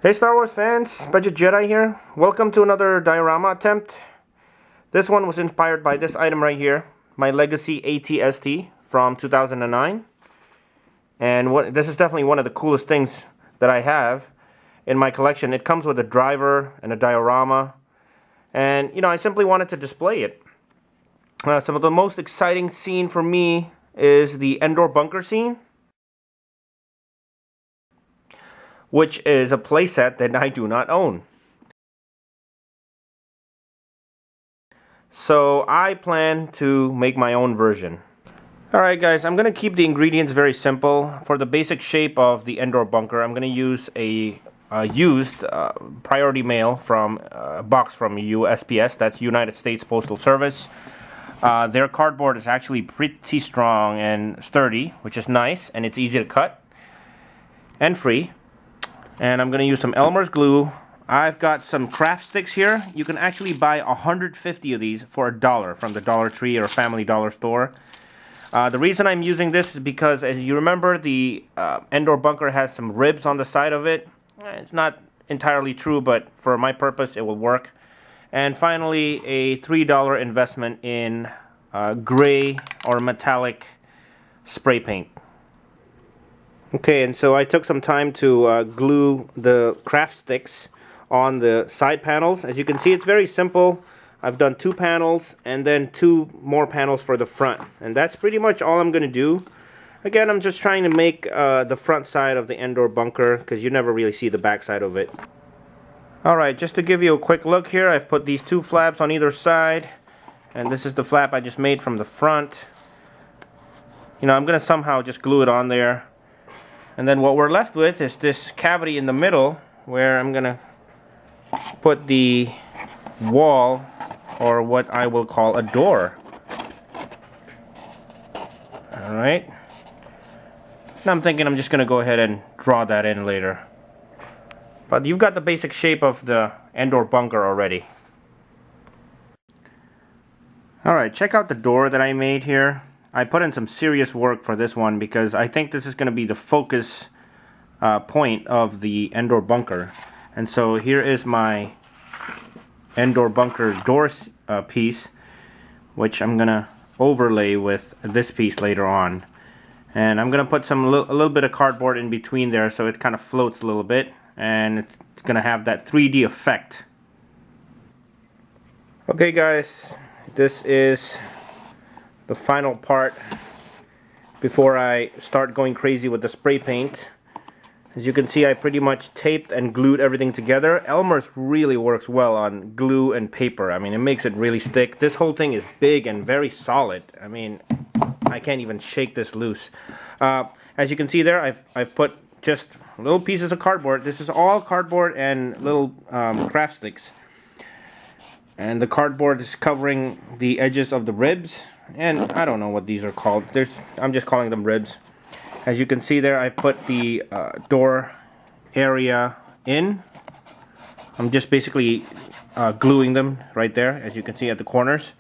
Hey Star Wars fans, Budget Jedi here. Welcome to another diorama attempt. This one was inspired by this item right here, my Legacy AT-ST from 2009. And this is definitely one of the coolest things that I have in my collection. It comes with a driver and a diorama. And, I simply wanted to display it. Some of the most exciting scene for me is the Endor bunker scene, which is a playset that I do not own. So I plan to make my own version. Alright guys, I'm going to keep the ingredients very simple. For the basic shape of the Endor bunker, I'm going to use a used priority mail from a box from USPS, that's United States Postal Service. Their cardboard is actually pretty strong and sturdy, which is nice, and it's easy to cut and free. And I'm going to use some Elmer's glue. I've got some craft sticks here. You can actually buy 150 of these for $1 from the Dollar Tree or Family Dollar store. The reason I'm using this is because, as you remember, the Endor bunker has some ribs on the side of it. It's not entirely true, but for my purpose it will work. And finally, a $3 investment in gray or metallic spray paint. Okay, and so I took some time to glue the craft sticks on the side panels. As you can see, it's very simple. I've done 2 panels and then 2 more panels for the front. And that's pretty much all I'm going to do. Again, I'm just trying to make the front side of the Endor bunker, because you never really see the back side of it. Alright, just to give you a quick look here, I've put these 2 flaps on either side. And this is the flap I just made from the front. I'm going to somehow just glue it on there. And then what we're left with is this cavity in the middle where I'm going to put the wall, or what I will call a door. Alright. Now I'm thinking I'm just going to go ahead and draw that in later. But you've got the basic shape of the Endor bunker already. Alright, check out the door that I made here. I put in some serious work for this one because I think this is going to be the focus point of the Endor bunker. And so here is my Endor bunker door piece, which I'm going to overlay with this piece later on. And I'm going to put a little bit of cardboard in between there so it kind of floats a little bit, and it's going to have that 3D effect. Okay guys, this is the final part before I start going crazy with the spray paint. As you can see, I pretty much taped and glued everything together. Elmer's really works well on glue and paper. I mean, it makes it really stick. This whole thing is big and very solid. I mean, I can't even shake this loose. As you can see there, I've put just little pieces of cardboard. This is all cardboard and little craft sticks. And the cardboard is covering the edges of the ribs. And I don't know what these are called. I'm just calling them ribs. As you can see there, I put the door area in. I'm just basically gluing them right there, as you can see at the corners.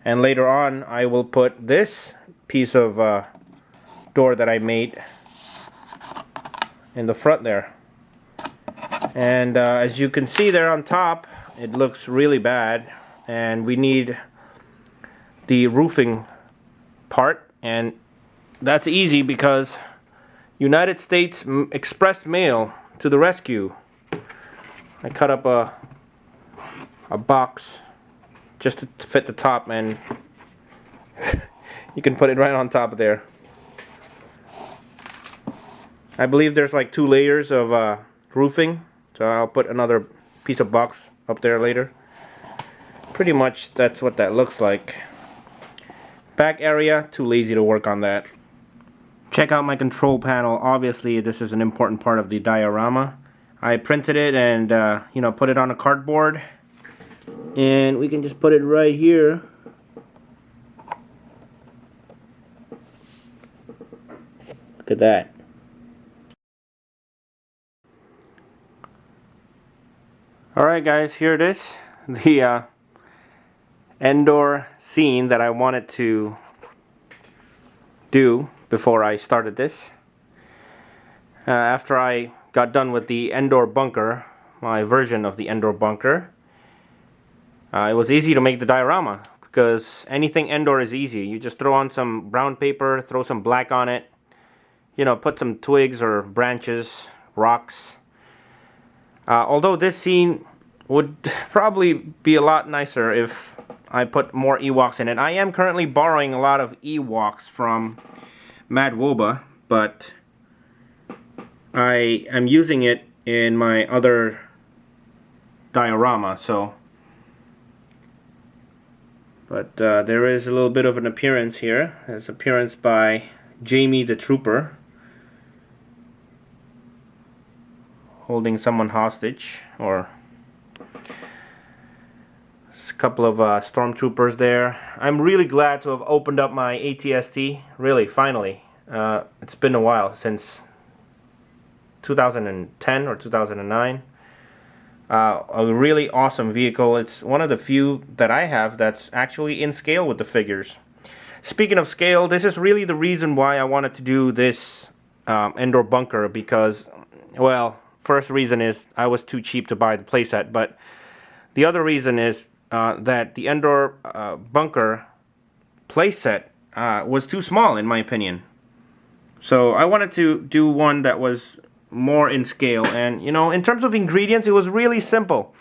And later on, I will put this piece of door that I made in the front there. And as you can see there on top, it looks really bad. And we need the roofing part, and that's easy because United States Express Mail to the rescue. I cut up a box just to fit the top, and you can put it right on top of there. I believe there's like 2 layers of roofing, so I'll put another piece of box up there later. Pretty much that's what that looks like. Back area, too lazy to work on that. Check out my control panel. Obviously, this is an important part of the diorama. I printed it and put it on a cardboard, and we can just put it right here. Look at that. Alright guys, here it is. The Endor scene that I wanted to do before I started this. After I got done with the Endor bunker, my version of the Endor bunker. It was easy to make the diorama because anything Endor is easy. You just throw on some brown paper, throw some black on it, you know, put some twigs or branches, rocks. Although this scene would probably be a lot nicer if I put more Ewoks in it. I am currently borrowing a lot of Ewoks from Mad Woba, but I am using it in my other diorama, so. But there is a little bit of an appearance here. There's an appearance by Jamie the Trooper, holding someone hostage, or a couple of stormtroopers there. I'm really glad to have opened up my ATST, really, finally. It's been a while, since 2010 or 2009. A really awesome vehicle. It's one of the few that I have that's actually in scale with the figures. Speaking of scale, this is really the reason why I wanted to do this Endor bunker, because, well, first reason is I was too cheap to buy the playset, but the other reason is that the Endor bunker playset was too small, in my opinion. So I wanted to do one that was more in scale, and you know, in terms of ingredients, it was really simple.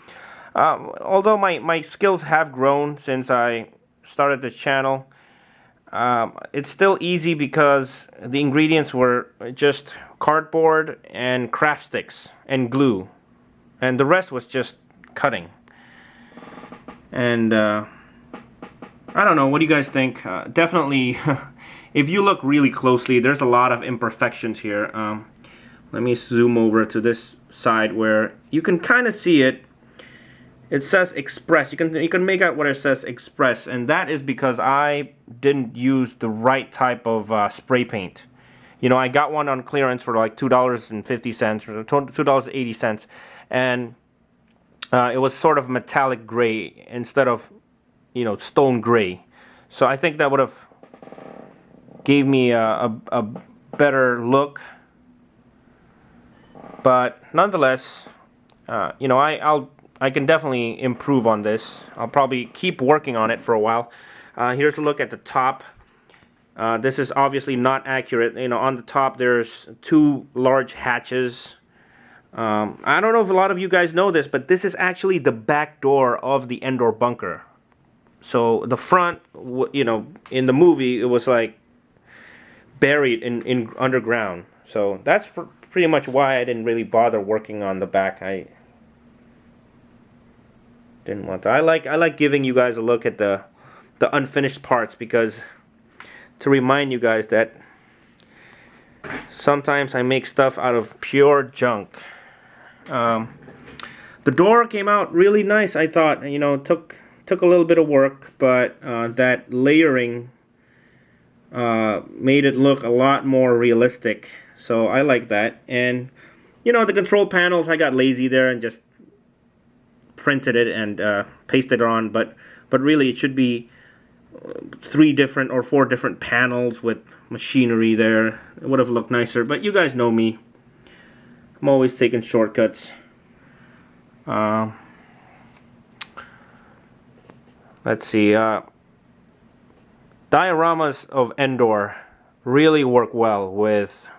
Although my skills have grown since I started this channel, it's still easy because the ingredients were just cardboard and craft sticks and glue, and the rest was just cutting. And I don't know, what do you guys think? Definitely if you look really closely, there's a lot of imperfections here. Let me zoom over to this side where you can kind of see it. It says Express. You can make out what it says, Express, and that is because I didn't use the right type of spray paint. You know, I got one on clearance for like $2.50 or $2.80, and it was sort of metallic gray instead of, you know, stone gray. So I think that would have gave me a better look. But nonetheless, you know, I can definitely improve on this. I'll probably keep working on it for a while. Here's a look at the top. This is obviously not accurate. You know, on the top there's two large hatches. I don't know if a lot of you guys know this, but this is actually the back door of the Endor bunker. So the front, you know, in the movie it was like buried in underground. So that's pretty much why I didn't really bother working on the back. I didn't want to. I like giving you guys a look at the unfinished parts, because to remind you guys that sometimes I make stuff out of pure junk. The door came out really nice, I thought. You know, it took a little bit of work, but that layering made it look a lot more realistic. So I like that. And you know, the control panels, I got lazy there and just printed it and pasted it on, but really it should be 3 different or 4 different panels with machinery there. It would have looked nicer, but you guys know me. I'm always taking shortcuts. Let's see. Dioramas of Endor really work well with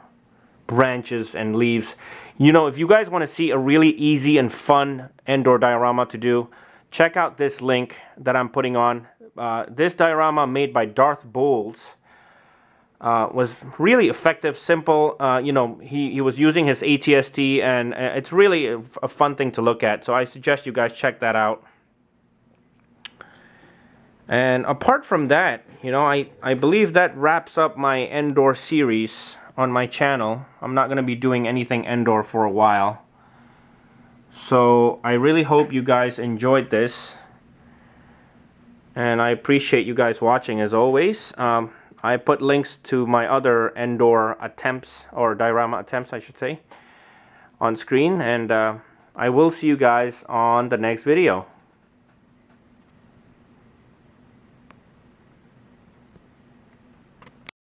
branches and leaves. You know, if you guys want to see a really easy and fun Endor diorama to do, check out this link that I'm putting on. This diorama made by Darth Bowles was really effective, simple. You know, he was using his ATST, and it's really a fun thing to look at. So I suggest you guys check that out. And apart from that, you know, I believe that wraps up my Endor series on my channel. I'm not going to be doing anything Endor for a while. So I really hope you guys enjoyed this. And I appreciate you guys watching as always. I put links to my other Endor attempts, or diorama attempts I should say, on screen. And I will see you guys on the next video.